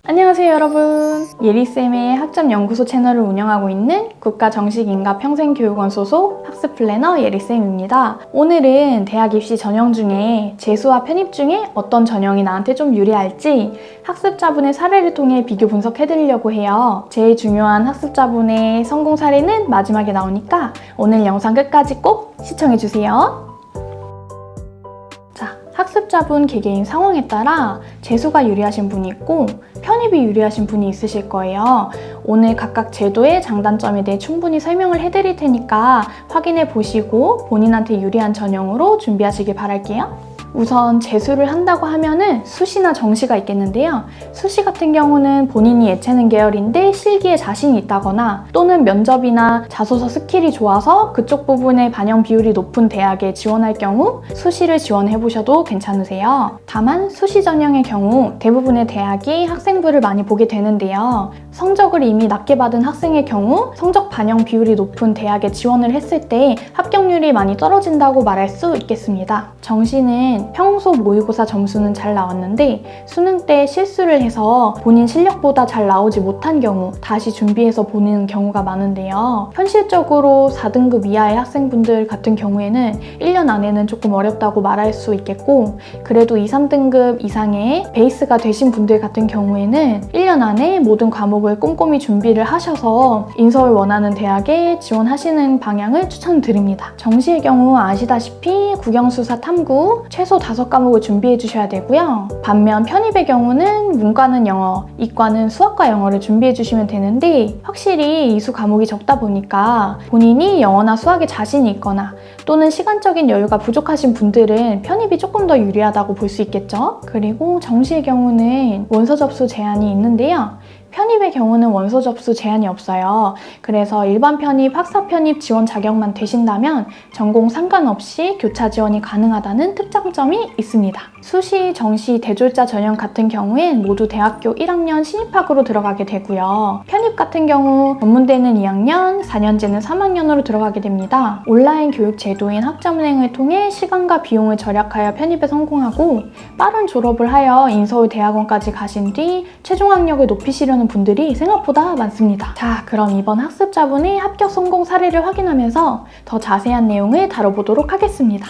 안녕하세요 여러분. 예리쌤의 학점연구소 채널을 운영하고 있는 국가정식인가평생교육원 소속 학습플래너 예리쌤입니다. 오늘은 대학 입시 전형 중에 재수와 편입 중에 어떤 전형이 나한테 좀 유리할지 학습자분의 사례를 통해 비교 분석해드리려고 해요. 제일 중요한 학습자분의 성공 사례는 마지막에 나오니까 오늘 영상 끝까지 꼭 시청해주세요. 학습자분 개개인 상황에 따라 재수가 유리하신 분이 있고 편입이 유리하신 분이 있으실 거예요. 오늘 각각 제도의 장단점에 대해 충분히 설명을 해드릴 테니까 확인해 보시고 본인한테 유리한 전형으로 준비하시길 바랄게요. 우선 재수를 한다고 하면은 수시나 정시가 있겠는데요. 수시 같은 경우는 본인이 예체능 계열인데 실기에 자신이 있다거나 또는 면접이나 자소서 스킬이 좋아서 그쪽 부분의 반영 비율이 높은 대학에 지원할 경우 수시를 지원해 보셔도 괜찮으세요. 다만 수시 전형의 경우 대부분의 대학이 학생부를 많이 보게 되는데요. 성적을 이미 낮게 받은 학생의 경우 성적 반영 비율이 높은 대학에 지원을 했을 때 합격률이 많이 떨어진다고 말할 수 있겠습니다. 정시는 평소 모의고사 점수는 잘 나왔는데 수능 때 실수를 해서 본인 실력보다 잘 나오지 못한 경우 다시 준비해서 보는 경우가 많은데요. 현실적으로 4등급 이하의 학생분들 같은 경우에는 1년 안에는 조금 어렵다고 말할 수 있겠고 그래도 2, 3등급 이상의 베이스가 되신 분들 같은 경우에는 1년 안에 모든 과목을 꼼꼼히 준비를 하셔서 인서울 원하는 대학에 지원하시는 방향을 추천드립니다. 정시의 경우 아시다시피 국영수사 탐구 최소 5과목을 준비해 주셔야 되고요. 반면 편입의 경우는 문과는 영어, 이과는 수학과 영어를 준비해 주시면 되는데 확실히 이수 과목이 적다 보니까 본인이 영어나 수학에 자신이 있거나 또는 시간적인 여유가 부족하신 분들은 편입이 조금 더 유리하다고 볼 수 있겠죠. 그리고 정시의 경우는 원서 접수 제한이 있는데요. 편입의 경우는 원서 접수 제한이 없어요. 그래서 일반 편입, 학사 편입 지원 자격만 되신다면 전공 상관없이 교차 지원이 가능하다는 특장점이 있습니다. 수시, 정시, 대졸자 전형 같은 경우엔 모두 대학교 1학년 신입학으로 들어가게 되고요. 편입 같은 경우 전문대는 2학년, 4년제는 3학년으로 들어가게 됩니다. 온라인 교육 제도인 학점은행을 통해 시간과 비용을 절약하여 편입에 성공하고 빠른 졸업을 하여 인서울 대학원까지 가신 뒤 최종 학력을 높이시려는 분들이 생각보다 많습니다. 자, 그럼 이번 학습자분의 합격 성공 사례를 확인하면서 더 자세한 내용을 다뤄보도록 하겠습니다.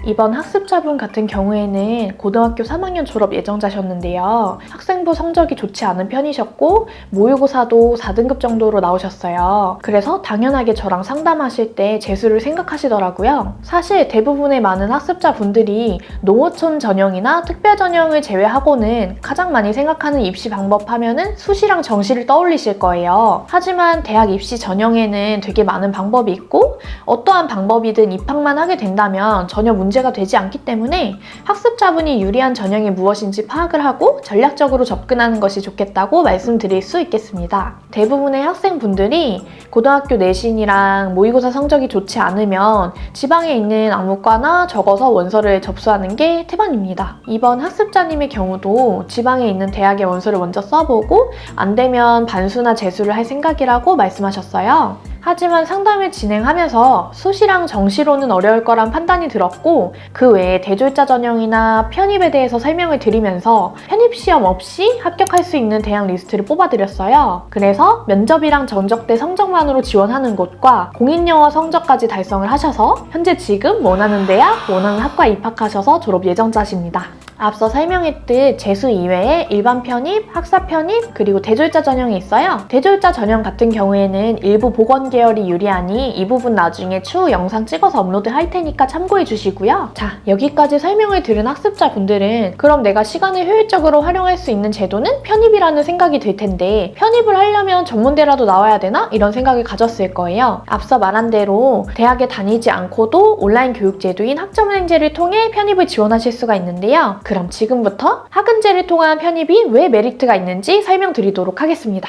이번 학습자분 같은 경우에는 고등학교 3학년 졸업 예정자셨는데요. 학생부 성적이 좋지 않은 편이셨고 모의고사도 4등급 정도로 나오셨어요. 그래서 당연하게 저랑 상담하실 때 재수를 생각하시더라고요. 사실 대부분의 많은 학습자분들이 농어촌 전형이나 특별 전형을 제외하고는 가장 많이 생각하는 입시 방법 하면은 수시랑 정시를 떠올리실 거예요. 하지만 대학 입시 전형에는 되게 많은 방법이 있고 어떠한 방법이든 입학만 하게 된다면 전혀 문제가 되지 않기 때문에 학습자분이 유리한 전형이 무엇인지 파악을 하고 전략적으로 접근하는 것이 좋겠다고 말씀드릴 수 있겠습니다. 대부분의 학생분들이 고등학교 내신이랑 모의고사 성적이 좋지 않으면 지방에 있는 암무과나 적어서 원서를 접수하는 게 태반입니다. 이번 학습자님의 경우도 지방에 있는 대학의 원서를 먼저 써보고 안 되면 반수나 재수를 할 생각이라고 말씀하셨어요. 하지만 상담을 진행하면서 수시랑 정시로는 어려울 거란 판단이 들었고 그 외에 대졸자 전형이나 편입에 대해서 설명을 드리면서 편입시험 없이 합격할 수 있는 대학 리스트를 뽑아드렸어요. 그래서 면접이랑 전적대 성적만으로 지원하는 곳과 공인영어 성적까지 달성을 하셔서 현재 지금 원하는 대학, 원하는 학과에 입학하셔서 졸업 예정자십니다. 앞서 설명했듯 재수 이외에 일반 편입, 학사 편입, 그리고 대졸자 전형이 있어요. 대졸자 전형 같은 경우에는 일부 보건 계열이 유리하니 이 부분 나중에 추후 영상 찍어서 업로드 할 테니까 참고해 주시고요. 자, 여기까지 설명을 들은 학습자분들은 그럼 내가 시간을 효율적으로 활용할 수 있는 제도는 편입이라는 생각이 들 텐데 편입을 하려면 전문대라도 나와야 되나? 이런 생각을 가졌을 거예요. 앞서 말한 대로 대학에 다니지 않고도 온라인 교육 제도인 학점은행제를 통해 편입을 지원하실 수가 있는데요. 그럼 지금부터 학은제를 통한 편입이 왜 메리트가 있는지 설명드리도록 하겠습니다.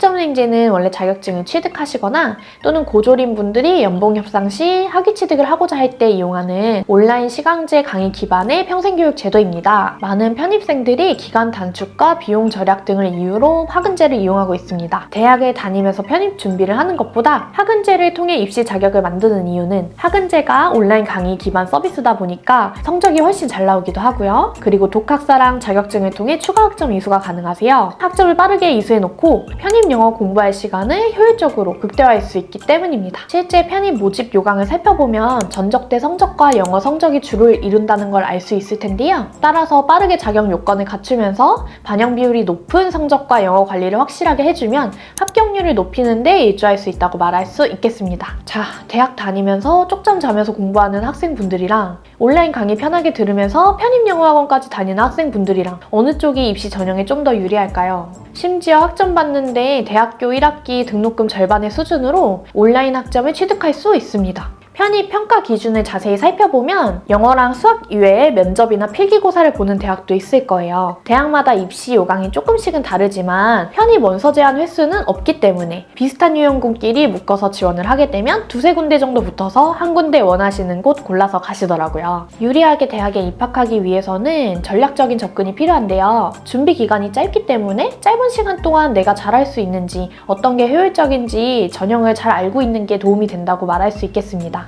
학점은행제는 원래 자격증을 취득하시거나 또는 고졸인 분들이 연봉 협상 시 학위 취득을 하고자 할 때 이용하는 온라인 시강제 강의 기반의 평생교육 제도입니다. 많은 편입생들이 기간 단축과 비용 절약 등을 이유로 학은제를 이용하고 있습니다. 대학에 다니면서 편입 준비를 하는 것보다 학은제를 통해 입시 자격을 만드는 이유는 학은제가 온라인 강의 기반 서비스다 보니까 성적이 훨씬 잘 나오기도 하고요. 그리고 독학사랑 자격증을 통해 추가 학점 이수가 가능하세요. 학점을 빠르게 이수해놓고 편입 영어 공부할 시간을 효율적으로 극대화할 수 있기 때문입니다. 실제 편입 모집 요강을 살펴보면 전적대 성적과 영어 성적이 주를 이룬다는 걸 알 수 있을 텐데요. 따라서 빠르게 자격 요건을 갖추면서 반영 비율이 높은 성적과 영어 관리를 확실하게 해주면 합격률을 높이는 데 일조할 수 있다고 말할 수 있겠습니다. 자, 대학 다니면서 쪽잠 자면서 공부하는 학생분들이랑 온라인 강의 편하게 들으면서 편입영어학원까지 다니는 학생분들이랑 어느 쪽이 입시 전형에 좀 더 유리할까요? 심지어 학점 받는데 대학교 1학기 등록금 절반의 수준으로 온라인 학점을 취득할 수 있습니다. 편입 평가 기준을 자세히 살펴보면 영어랑 수학 이외에 면접이나 필기고사를 보는 대학도 있을 거예요. 대학마다 입시 요강이 조금씩은 다르지만 편입 원서 제한 횟수는 없기 때문에 비슷한 유형군끼리 묶어서 지원을 하게 되면 두세 군데 정도 붙어서 한 군데 원하시는 곳 골라서 가시더라고요. 유리하게 대학에 입학하기 위해서는 전략적인 접근이 필요한데요. 준비 기간이 짧기 때문에 짧은 시간 동안 내가 잘할 수 있는지 어떤 게 효율적인지 전형을 잘 알고 있는 게 도움이 된다고 말할 수 있겠습니다.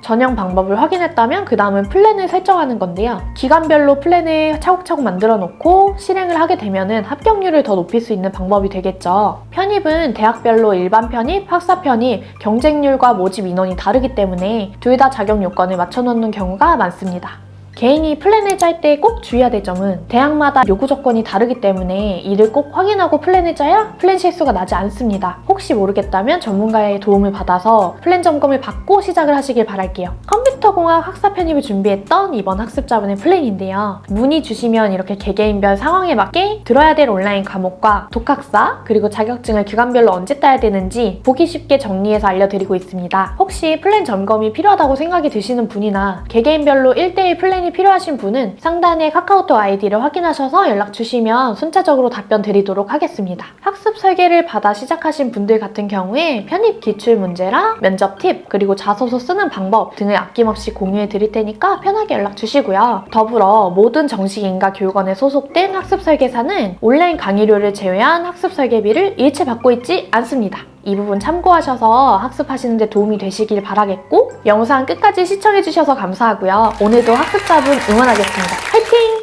전형 방법을 확인했다면 그 다음은 플랜을 설정하는 건데요. 기간별로 플랜을 차곡차곡 만들어 놓고 실행을 하게 되면 합격률을 더 높일 수 있는 방법이 되겠죠. 편입은 대학별로 일반 편입, 학사 편입, 경쟁률과 모집 인원이 다르기 때문에 둘 다 자격 요건을 맞춰 놓는 경우가 많습니다. 개인이 플랜을 짤 때 꼭 주의해야 될 점은 대학마다 요구 조건이 다르기 때문에 이를 꼭 확인하고 플랜을 짜야 플랜 실수가 나지 않습니다. 혹시 모르겠다면 전문가의 도움을 받아서 플랜 점검을 받고 시작을 하시길 바랄게요. 컴퓨터공학 학사 편입을 준비했던 이번 학습자분의 플랜인데요. 문의 주시면 이렇게 개개인별 상황에 맞게 들어야 될 온라인 과목과 독학사 그리고 자격증을 기간별로 언제 따야 되는지 보기 쉽게 정리해서 알려드리고 있습니다. 혹시 플랜 점검이 필요하다고 생각이 드시는 분이나 개개인별로 1대1 플랜이 필요하신 분은 상단의 카카오톡 아이디를 확인하셔서 연락 주시면 순차적으로 답변 드리도록 하겠습니다. 학습 설계를 받아 시작하신 분들 같은 경우에 편입 기출 문제랑 면접 팁 그리고 자소서 쓰는 방법 등을 아낌없이 공유해 드릴 테니까 편하게 연락 주시고요. 더불어 모든 정식인가 교육원에 소속된 학습 설계사는 온라인 강의료를 제외한 학습 설계비를 일체 받고 있지 않습니다. 이 부분 참고하셔서 학습하시는 데 도움이 되시길 바라겠고 영상 끝까지 시청해주셔서 감사하고요. 오늘도 학습자분 응원하겠습니다. 화이팅!